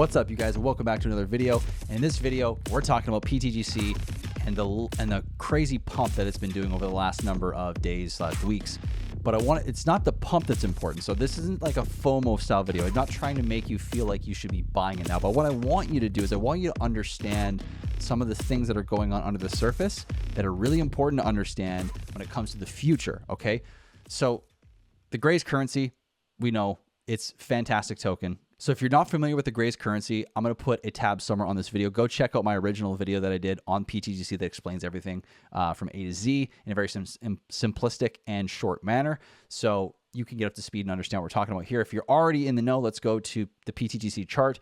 What's up, you guys, and welcome back to another video. And in this video, we're talking about pTGC and the crazy pump that it's been doing over the last number of days / weeks. But it's not the pump that's important. So this isn't like a FOMO style video. I'm not trying to make you feel like you should be buying it now. But what I want you to do is I want you to understand some of the things that are going on under the surface that are really important to understand when it comes to the future, okay? So the Grays currency, we know it's a fantastic token. So if you're not familiar with the Grays currency, I'm going to put a tab somewhere on this video. Go check out my original video that I did on pTGC that explains everything from A to Z in a very simplistic and short manner. So you can get up to speed and understand what we're talking about here. If you're already in the know, let's go to the pTGC chart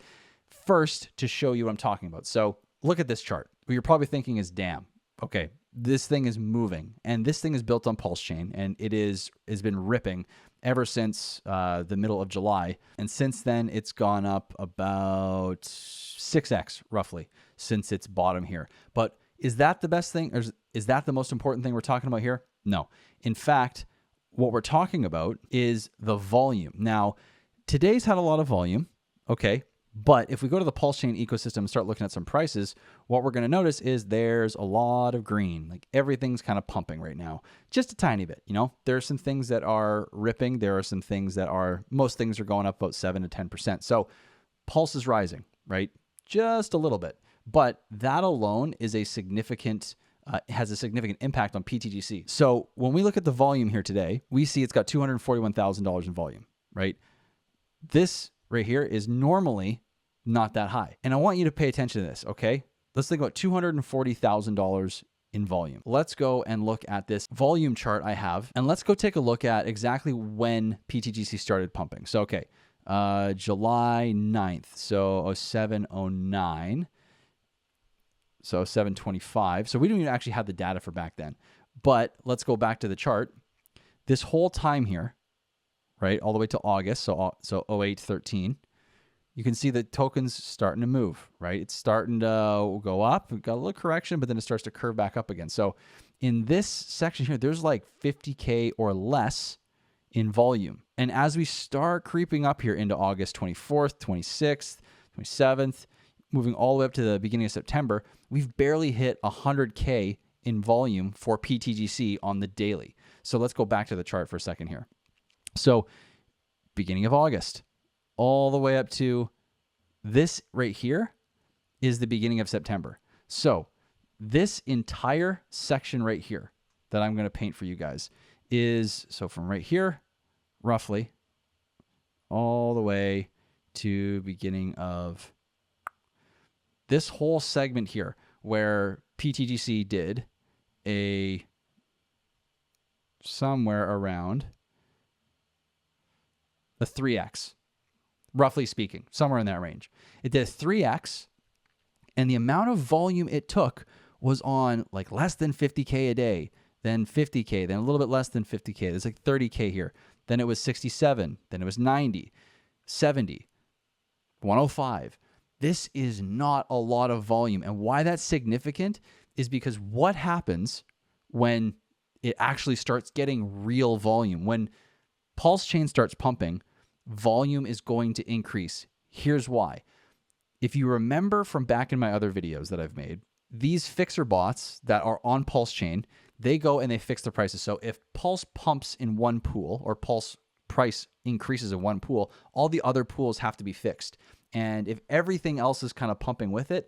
first to show you what I'm talking about. So look at this chart. What you're probably thinking is, damn, okay, this thing is moving. And this thing is built on PulseChain, and it has been ripping ever since the middle of July. And since then, it's gone up about 6x roughly since its bottom here. But is that the best thing? Or is that the most important thing we're talking about here? No. In fact, what we're talking about is the volume. Now, today's had a lot of volume, okay? But if we go to the PulseChain ecosystem and start looking at some prices, what we're going to notice is there's a lot of green. Like everything's kind of pumping right now, just a tiny bit. You know, there are some things that are ripping. There are some things that are, most things are going up about 7 to 10%. So Pulse is rising, right? Just a little bit. But that alone is a significant, has a significant impact on pTGC. So when we look at the volume here today, we see it's got $241,000 in volume, right? This right here is normally not that high. And I want you to pay attention to this, okay? Let's think about $240,000 in volume. Let's go and look at this volume chart I have, and let's go take a look at exactly when pTGC started pumping. So, okay, July 9th, so 0709, so 725. So we don't even actually have the data for back then. But let's go back to the chart. This whole time here, right, all the way to August, so 0813, you can see the token's starting to move, right? It's starting to go up. We've got a little correction, but then it starts to curve back up again. So in this section here, there's like 50K or less in volume. And as we start creeping up here into August 24th, 26th, 27th, moving all the way up to the beginning of September, we've barely hit 100K in volume for pTGC on the daily. So let's go back to the chart for a second here. So beginning of August, all the way up to this right here is the beginning of September. So this entire section right here that I'm going to paint for you guys is, so from right here, roughly, all the way to beginning of this whole segment here where pTGC did a somewhere around a 3x, roughly speaking, somewhere in that range. It did a 3x, and the amount of volume it took was on like less than 50K a day, then 50K, then a little bit less than 50K. There's like 30K here. Then it was 67, then it was 90, 70, 105. This is not a lot of volume. And why that's significant is because what happens when it actually starts getting real volume? When PulseChain starts pumping, volume is going to increase. Here's why. If you remember from back in my other videos that I've made, these fixer bots that are on PulseChain, they go and they fix the prices. So if Pulse pumps in one pool or Pulse price increases in one pool, all the other pools have to be fixed. And if everything else is kind of pumping with it,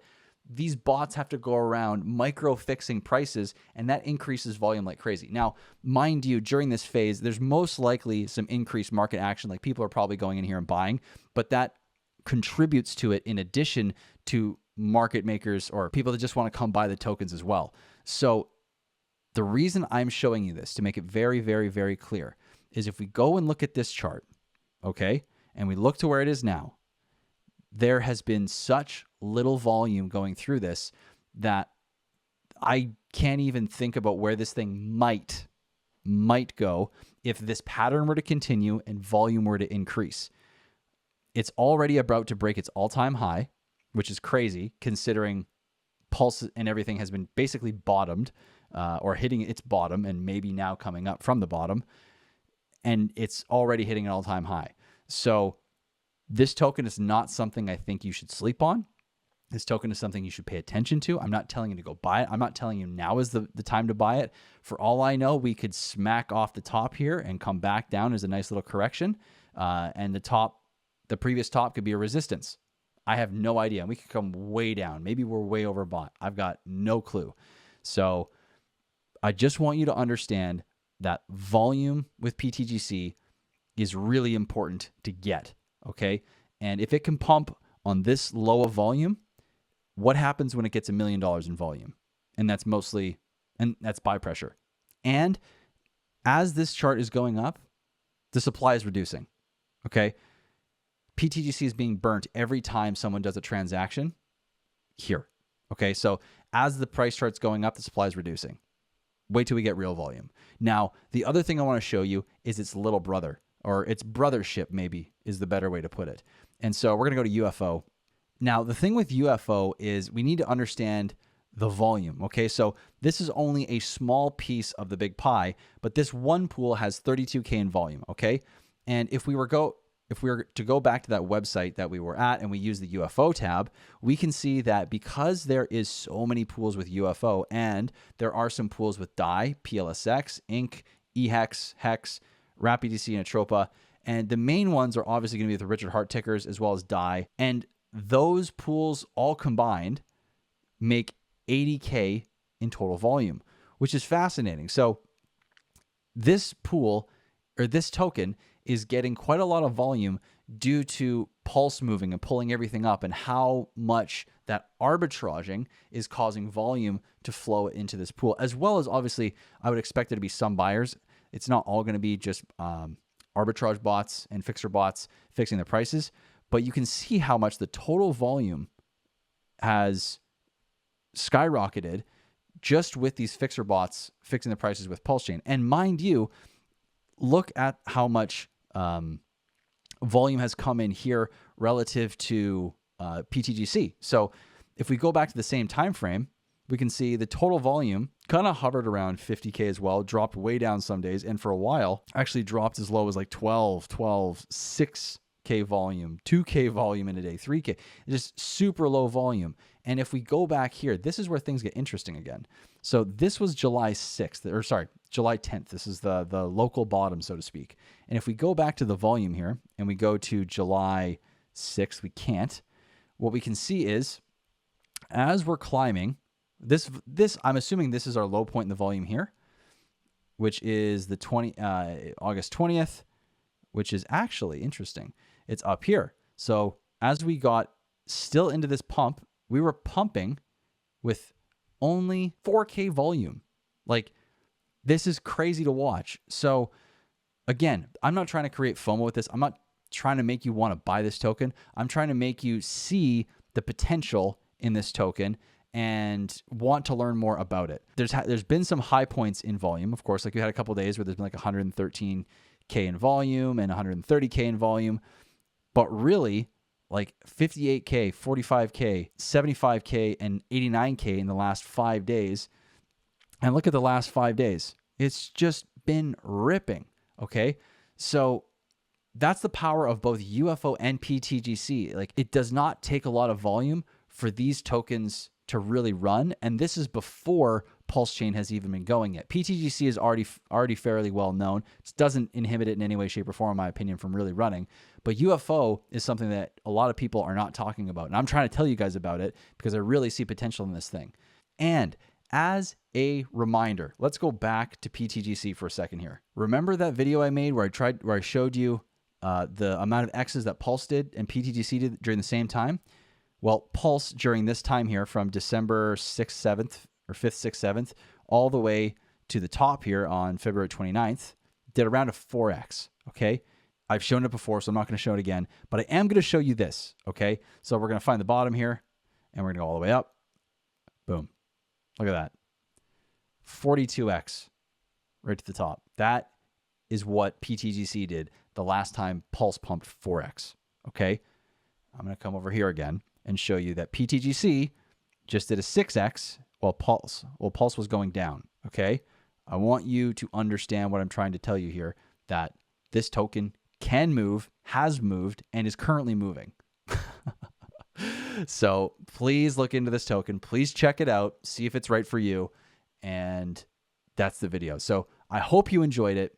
these bots have to go around micro-fixing prices, and that increases volume like crazy. Now, mind you, during this phase, there's most likely some increased market action, like people are probably going in here and buying, but that contributes to it in addition to market makers or people that just want to come buy the tokens as well. So the reason I'm showing you this, to make it very, very, very clear, is if we go and look at this chart, okay, and we look to where it is now, there has been such little volume going through this that I can't even think about where this thing might go if this pattern were to continue and volume were to increase. It's already about to break its all-time high, which is crazy considering Pulse and everything has been basically bottomed or hitting its bottom and maybe now coming up from the bottom. And it's already hitting an all-time high. So This token is not something I think you should sleep on. This token is something you should pay attention to. I'm not telling you to go buy it. I'm not telling you now is the time to buy it. For all I know, we could smack off the top here and come back down as a nice little correction. And the previous top could be a resistance. I have no idea. We could come way down. Maybe we're way overbought. I've got no clue. So I just want you to understand that volume with pTGC is really important to get, okay? And if it can pump on this low of volume, what happens when it gets $1 million in volume? And that's buy pressure. And as this chart is going up, the supply is reducing, okay? pTGC is being burnt every time someone does a transaction here, okay? So as the price chart's going up, the supply is reducing. Wait till we get real volume. Now, the other thing I want to show you is its little brother, or its brothership maybe is the better way to put it. And so we're going to go to UFO. Now, the thing with UFO is we need to understand the volume, okay? So this is only a small piece of the big pie, but this one pool has 32K in volume, okay? And if we were to go back to that website that we were at and we use the UFO tab, we can see that because there is so many pools with UFO and there are some pools with DAI, PLSX, Inc., EHEX, HEX, RapidDC, and Atropa, and the main ones are obviously going to be the Richard Hart tickers as well as DAI, and those pools all combined make 80K in total volume, which is fascinating. So this pool, or this token, is getting quite a lot of volume due to Pulse moving and pulling everything up and how much that arbitraging is causing volume to flow into this pool, as well as obviously I would expect there to be some buyers. It's not all going to be just arbitrage bots and fixer bots fixing the prices, but you can see how much the total volume has skyrocketed just with these fixer bots fixing the prices with PulseChain. And mind you, look at how much volume has come in here relative to pTGC. So if we go back to the same time frame, we can see the total volume kind of hovered around 50K as well, dropped way down some days, and for a while actually dropped as low as like 12, 6K volume, 2K volume in a day, 3K, just super low volume. And if we go back here, this is where things get interesting again. So this was July 6th, or sorry, July 10th. This is the local bottom, so to speak. And if we go back to the volume here and we go to July 6th, we can't. What we can see is as we're climbing, this I'm assuming this is our low point in the volume here, which is the August 20th, which is actually interesting. It's up here. So as we got still into this pump, we were pumping with only 4K volume. Like, this is crazy to watch. So again, I'm not trying to create FOMO with this. I'm not trying to make you want to buy this token. I'm trying to make you see the potential in this token and want to learn more about it. There's been some high points in volume, of course. Like we had a couple of days where there's been like 113K in volume and 130K in volume, but really like 58K, 45K, 75K, and 89K in the last 5 days. And look at the last 5 days. It's just been ripping, okay? So that's the power of both UFO and pTGC. Like, it does not take a lot of volume for these tokens to really run, and this is before PulseChain has even been going yet. pTGC is already fairly well known. It doesn't inhibit it in any way, shape, or form, in my opinion, from really running. But UFO is something that a lot of people are not talking about, and I'm trying to tell you guys about it because I really see potential in this thing. And as a reminder, let's go back to pTGC for a second here. Remember that video I made where I showed you the amount of X's that Pulse did and pTGC did during the same time? Well, Pulse during this time here from December 6th, 7th, or 5th, 6th, 7th, all the way to the top here on February 29th, did around a 4X, okay? I've shown it before, so I'm not going to show it again, but I am going to show you this, okay? So we're going to find the bottom here, and we're going to go all the way up. Boom. Look at that. 42X right to the top. That is what pTGC did the last time Pulse pumped 4X, okay? I'm going to come over here again and show you that pTGC just did a 6X while Pulse was going down, okay? I want you to understand what I'm trying to tell you here, that this token can move, has moved, and is currently moving. So please look into this token. Please check it out. See if it's right for you. And that's the video. So I hope you enjoyed it.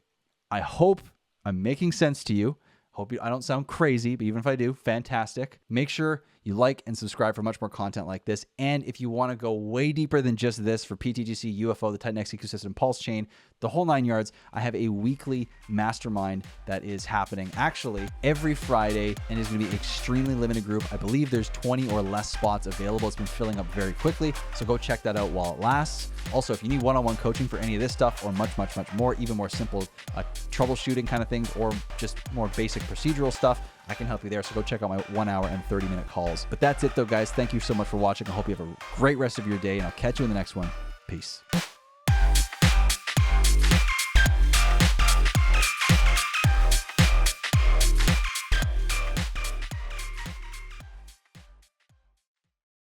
I hope I'm making sense to you. I don't sound crazy, but even if I do, fantastic. Make sure you like and subscribe for much more content like this. And if you want to go way deeper than just this for pTGC, UFO, the TitanX ecosystem, PulseChain, the whole 9 yards, I have a weekly mastermind that is happening actually every Friday and is going to be extremely limited group. I believe there's 20 or less spots available. It's been filling up very quickly. So go check that out while it lasts. Also, if you need one-on-one coaching for any of this stuff or much more, even more simple troubleshooting kind of things or just more basic procedural stuff, I can help you there. So go check out my 1 hour and 30-minute calls. But that's it though, guys. Thank you so much for watching. I hope you have a great rest of your day and I'll catch you in the next one. Peace.